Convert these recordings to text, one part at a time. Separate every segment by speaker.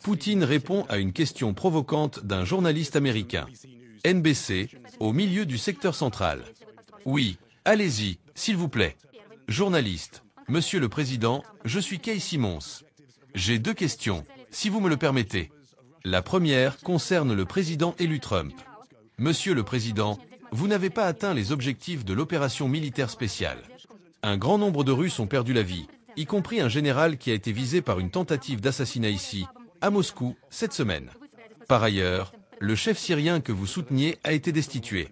Speaker 1: Poutine répond à une question provocante d'un journaliste américain. NBC, au milieu du secteur central. Oui, allez-y, s'il vous plaît. Journaliste, Monsieur le Président, je suis Kay Simons. J'ai deux questions, si vous me le permettez. La première concerne le président élu Trump. Monsieur le Président, vous n'avez pas atteint les objectifs de l'opération militaire spéciale. Un grand nombre de Russes ont perdu la vie, y compris un général qui a été visé par une tentative d'assassinat ici, à Moscou, cette semaine. Par ailleurs, le chef syrien que vous souteniez a été destitué.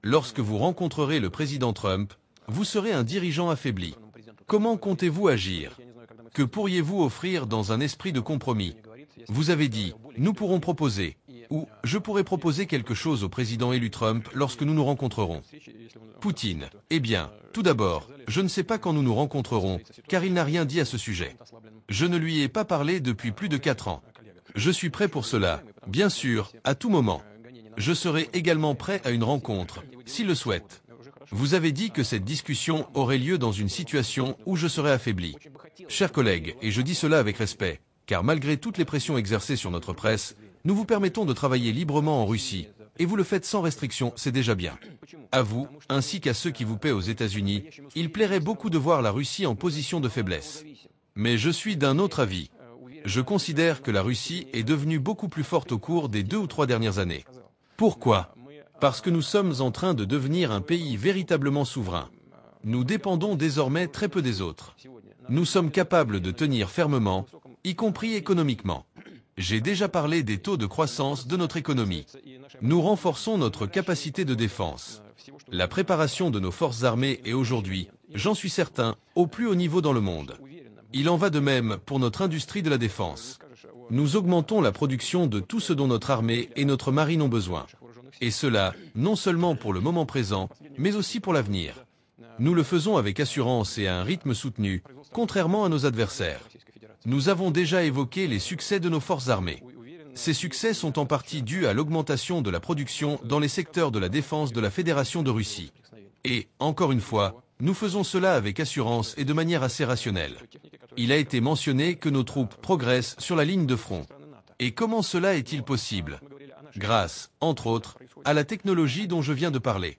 Speaker 1: Lorsque vous rencontrerez le président Trump, vous serez un dirigeant affaibli. Comment comptez-vous agir? Que pourriez-vous offrir dans un esprit de compromis? Vous avez dit, nous pourrons proposer, ou je pourrais proposer quelque chose au président élu Trump lorsque nous nous rencontrerons. Poutine, eh bien, tout d'abord, je ne sais pas quand nous nous rencontrerons, car il n'a rien dit à ce sujet. Je ne lui ai pas parlé depuis plus de 4 ans. Je suis prêt pour cela, bien sûr, à tout moment. Je serai également prêt à une rencontre, s'il le souhaite. Vous avez dit que cette discussion aurait lieu dans une situation où je serais affaibli. Chers collègues, et je dis cela avec respect, car malgré toutes les pressions exercées sur notre presse, nous vous permettons de travailler librement en Russie, et vous le faites sans restriction, c'est déjà bien. À vous, ainsi qu'à ceux qui vous paient aux États-Unis, il plairait beaucoup de voir la Russie en position de faiblesse. Mais je suis d'un autre avis. Je considère que la Russie est devenue beaucoup plus forte au cours des 2 ou 3 dernières années. Pourquoi? Parce que nous sommes en train de devenir un pays véritablement souverain. Nous dépendons désormais très peu des autres. Nous sommes capables de tenir fermement, y compris économiquement. J'ai déjà parlé des taux de croissance de notre économie. Nous renforçons notre capacité de défense. La préparation de nos forces armées est aujourd'hui, j'en suis certain, au plus haut niveau dans le monde. Il en va de même pour notre industrie de la défense. Nous augmentons la production de tout ce dont notre armée et notre marine ont besoin. Et cela, non seulement pour le moment présent, mais aussi pour l'avenir. Nous le faisons avec assurance et à un rythme soutenu, contrairement à nos adversaires. Nous avons déjà évoqué les succès de nos forces armées. Ces succès sont en partie dus à l'augmentation de la production dans les secteurs de la défense de la Fédération de Russie. Et, encore une fois, nous faisons cela avec assurance et de manière assez rationnelle. Il a été mentionné que nos troupes progressent sur la ligne de front. Et comment cela est-il possible? Grâce, entre autres, à la technologie dont je viens de parler.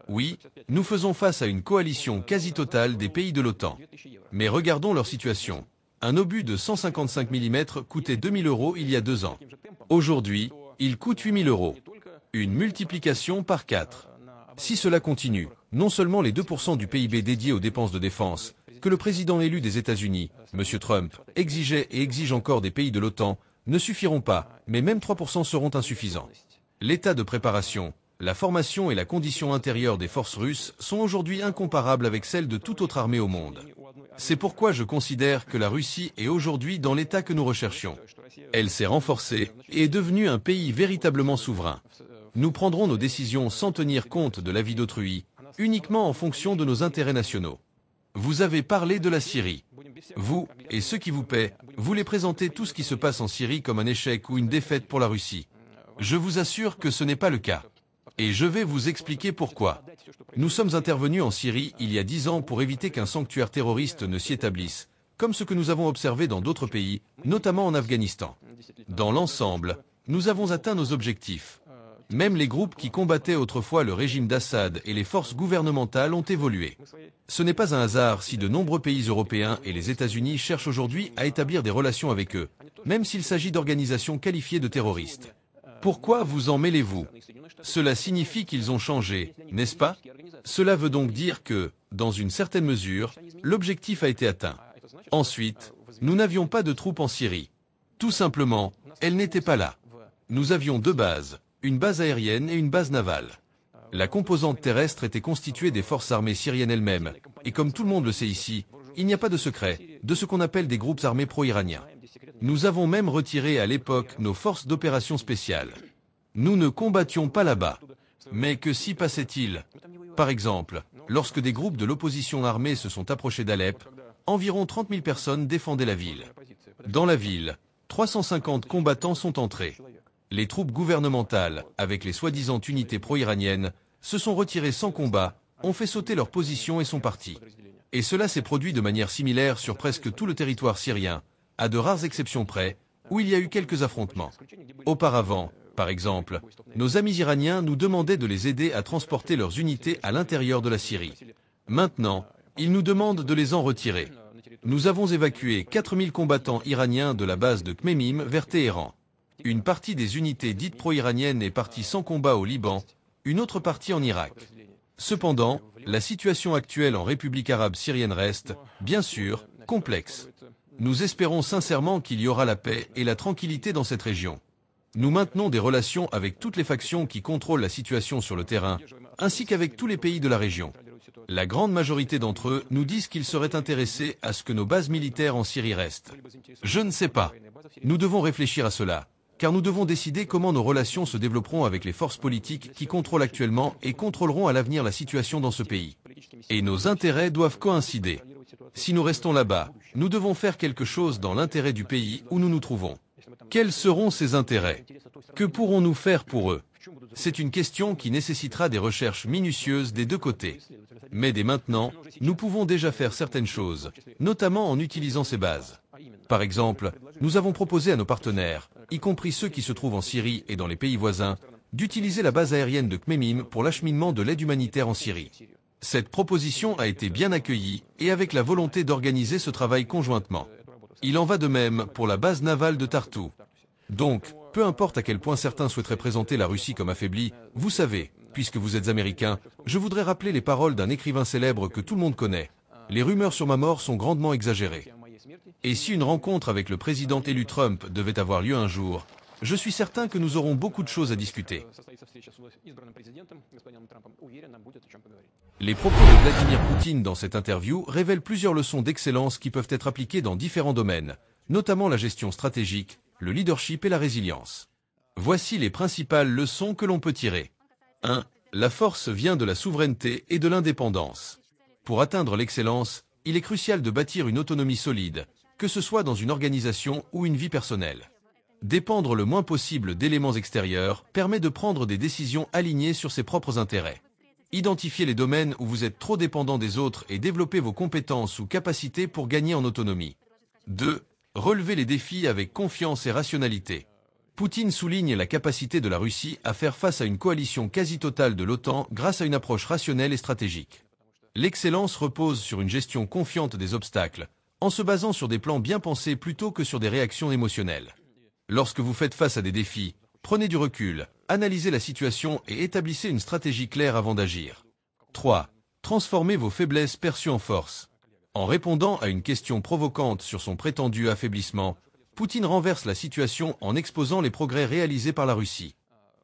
Speaker 1: Oui, nous faisons face à une coalition quasi totale des pays de l'OTAN. Mais regardons leur situation. Un obus de 155 mm coûtait 2 000 € il y a 2 ans. Aujourd'hui, il coûte 8 000 €. Une multiplication par 4. Si cela continue, non seulement les 2% du PIB dédiés aux dépenses de défense, que le président élu des États-Unis, M. Trump, exigeait et exige encore des pays de l'OTAN, ne suffiront pas, mais même 3% seront insuffisants. L'état de préparation, la formation et la condition intérieure des forces russes sont aujourd'hui incomparables avec celles de toute autre armée au monde. C'est pourquoi je considère que la Russie est aujourd'hui dans l'état que nous recherchions. Elle s'est renforcée et est devenue un pays véritablement souverain. Nous prendrons nos décisions sans tenir compte de l'avis d'autrui, uniquement en fonction de nos intérêts nationaux. Vous avez parlé de la Syrie. Vous, et ceux qui vous paient, voulez présenter tout ce qui se passe en Syrie comme un échec ou une défaite pour la Russie. Je vous assure que ce n'est pas le cas. Et je vais vous expliquer pourquoi. Nous sommes intervenus en Syrie il y a 10 ans pour éviter qu'un sanctuaire terroriste ne s'y établisse, comme ce que nous avons observé dans d'autres pays, notamment en Afghanistan. Dans l'ensemble, nous avons atteint nos objectifs. Même les groupes qui combattaient autrefois le régime d'Assad et les forces gouvernementales ont évolué. Ce n'est pas un hasard si de nombreux pays européens et les États-Unis cherchent aujourd'hui à établir des relations avec eux, même s'il s'agit d'organisations qualifiées de terroristes. Pourquoi vous en mêlez-vous? Cela signifie qu'ils ont changé, n'est-ce pas? Cela veut donc dire que, dans une certaine mesure, l'objectif a été atteint. Ensuite, nous n'avions pas de troupes en Syrie. Tout simplement, elles n'étaient pas là. Nous avions 2 bases, une base aérienne et une base navale. La composante terrestre était constituée des forces armées syriennes elles-mêmes, et comme tout le monde le sait ici, il n'y a pas de secret, de ce qu'on appelle des groupes armés pro-iraniens. Nous avons même retiré à l'époque nos forces d'opération spéciales. Nous ne combattions pas là-bas. Mais que s'y passait-il? Par exemple, lorsque des groupes de l'opposition armée se sont approchés d'Alep, environ 30 000 personnes défendaient la ville. Dans la ville, 350 combattants sont entrés. Les troupes gouvernementales, avec les soi-disant unités pro-iraniennes, se sont retirées sans combat, ont fait sauter leur position et sont partis. Et cela s'est produit de manière similaire sur presque tout le territoire syrien, à de rares exceptions près, où il y a eu quelques affrontements. Auparavant, par exemple, nos amis iraniens nous demandaient de les aider à transporter leurs unités à l'intérieur de la Syrie. Maintenant, ils nous demandent de les en retirer. Nous avons évacué 4000 combattants iraniens de la base de Khmeimim vers Téhéran. Une partie des unités dites pro-iraniennes est partie sans combat au Liban, une autre partie en Irak. Cependant, la situation actuelle en République arabe syrienne reste, bien sûr, complexe. Nous espérons sincèrement qu'il y aura la paix et la tranquillité dans cette région. Nous maintenons des relations avec toutes les factions qui contrôlent la situation sur le terrain, ainsi qu'avec tous les pays de la région. La grande majorité d'entre eux nous disent qu'ils seraient intéressés à ce que nos bases militaires en Syrie restent. Je ne sais pas. Nous devons réfléchir à cela, car nous devons décider comment nos relations se développeront avec les forces politiques qui contrôlent actuellement et contrôleront à l'avenir la situation dans ce pays. Et nos intérêts doivent coïncider. Si nous restons là-bas, nous devons faire quelque chose dans l'intérêt du pays où nous nous trouvons. Quels seront ces intérêts? Que pourrons-nous faire pour eux? C'est une question qui nécessitera des recherches minutieuses des deux côtés. Mais dès maintenant, nous pouvons déjà faire certaines choses, notamment en utilisant ces bases. Par exemple, nous avons proposé à nos partenaires, y compris ceux qui se trouvent en Syrie et dans les pays voisins, d'utiliser la base aérienne de Khmeimim pour l'acheminement de l'aide humanitaire en Syrie. Cette proposition a été bien accueillie et avec la volonté d'organiser ce travail conjointement. Il en va de même pour la base navale de Tartou. Donc, peu importe à quel point certains souhaiteraient présenter la Russie comme affaiblie, vous savez, puisque vous êtes américain, je voudrais rappeler les paroles d'un écrivain célèbre que tout le monde connaît. Les rumeurs sur ma mort sont grandement exagérées. Et si une rencontre avec le président élu Trump devait avoir lieu un jour, je suis certain que nous aurons beaucoup de choses à discuter. Les propos de Vladimir Poutine dans cette interview révèlent plusieurs leçons d'excellence qui peuvent être appliquées dans différents domaines, notamment la gestion stratégique, le leadership et la résilience. Voici les principales leçons que l'on peut tirer. 1. La force vient de la souveraineté et de l'indépendance. Pour atteindre l'excellence, il est crucial de bâtir une autonomie solide, que ce soit dans une organisation ou une vie personnelle. Dépendre le moins possible d'éléments extérieurs permet de prendre des décisions alignées sur ses propres intérêts. Identifiez les domaines où vous êtes trop dépendant des autres et développez vos compétences ou capacités pour gagner en autonomie. 2. Relevez les défis avec confiance et rationalité. Poutine souligne la capacité de la Russie à faire face à une coalition quasi totale de l'OTAN grâce à une approche rationnelle et stratégique. L'excellence repose sur une gestion confiante des obstacles, en se basant sur des plans bien pensés plutôt que sur des réactions émotionnelles. Lorsque vous faites face à des défis, prenez du recul, analysez la situation et établissez une stratégie claire avant d'agir. 3. Transformez vos faiblesses perçues en force. En répondant à une question provocante sur son prétendu affaiblissement, Poutine renverse la situation en exposant les progrès réalisés par la Russie.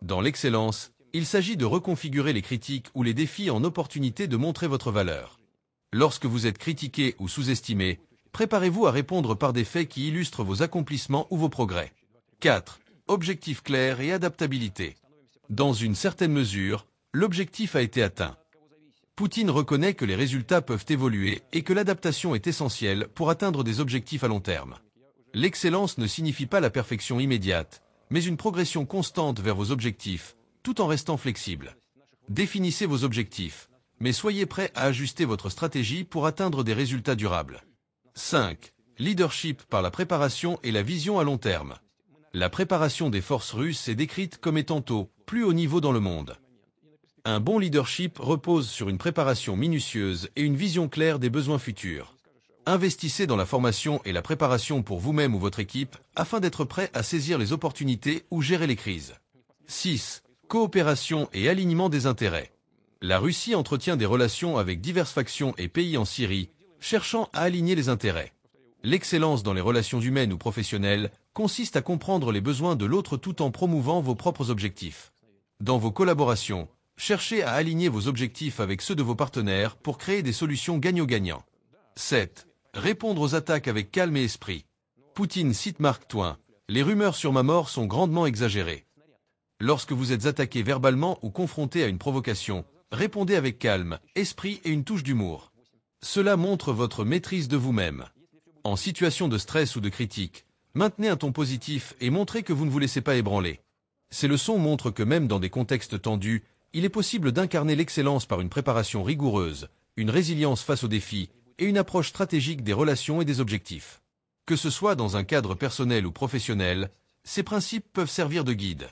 Speaker 1: Dans l'excellence, il s'agit de reconfigurer les critiques ou les défis en opportunités de montrer votre valeur. Lorsque vous êtes critiqué ou sous-estimé, préparez-vous à répondre par des faits qui illustrent vos accomplissements ou vos progrès. 4. Objectif clair et adaptabilité. Dans une certaine mesure, l'objectif a été atteint. Poutine reconnaît que les résultats peuvent évoluer et que l'adaptation est essentielle pour atteindre des objectifs à long terme. L'excellence ne signifie pas la perfection immédiate, mais une progression constante vers vos objectifs, tout en restant flexible. Définissez vos objectifs, mais soyez prêt à ajuster votre stratégie pour atteindre des résultats durables. 5. Leadership par la préparation et la vision à long terme. La préparation des forces russes est décrite comme étant au plus haut niveau dans le monde. Un bon leadership repose sur une préparation minutieuse et une vision claire des besoins futurs. Investissez dans la formation et la préparation pour vous-même ou votre équipe afin d'être prêt à saisir les opportunités ou gérer les crises. 6. Coopération et alignement des intérêts. La Russie entretient des relations avec diverses factions et pays en Syrie, cherchant à aligner les intérêts. L'excellence dans les relations humaines ou professionnelles consiste à comprendre les besoins de l'autre tout en promouvant vos propres objectifs. Dans vos collaborations, cherchez à aligner vos objectifs avec ceux de vos partenaires pour créer des solutions gagnant-gagnant. 7. Répondre aux attaques avec calme et esprit. Poutine cite Mark Twain. Les rumeurs sur ma mort sont grandement exagérées. Lorsque vous êtes attaqué verbalement ou confronté à une provocation, répondez avec calme, esprit et une touche d'humour. Cela montre votre maîtrise de vous-même. En situation de stress ou de critique, maintenez un ton positif et montrez que vous ne vous laissez pas ébranler. Ces leçons montrent que même dans des contextes tendus, il est possible d'incarner l'excellence par une préparation rigoureuse, une résilience face aux défis et une approche stratégique des relations et des objectifs. Que ce soit dans un cadre personnel ou professionnel, ces principes peuvent servir de guide.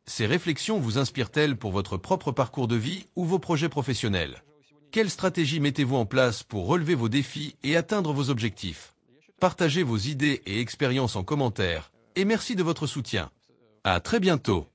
Speaker 1: Ces réflexions vous inspirent-elles pour votre propre parcours de vie ou vos projets professionnels? Quelle stratégie mettez-vous en place pour relever vos défis et atteindre vos objectifs? Partagez vos idées et expériences en commentaire, et merci de votre soutien. À très bientôt.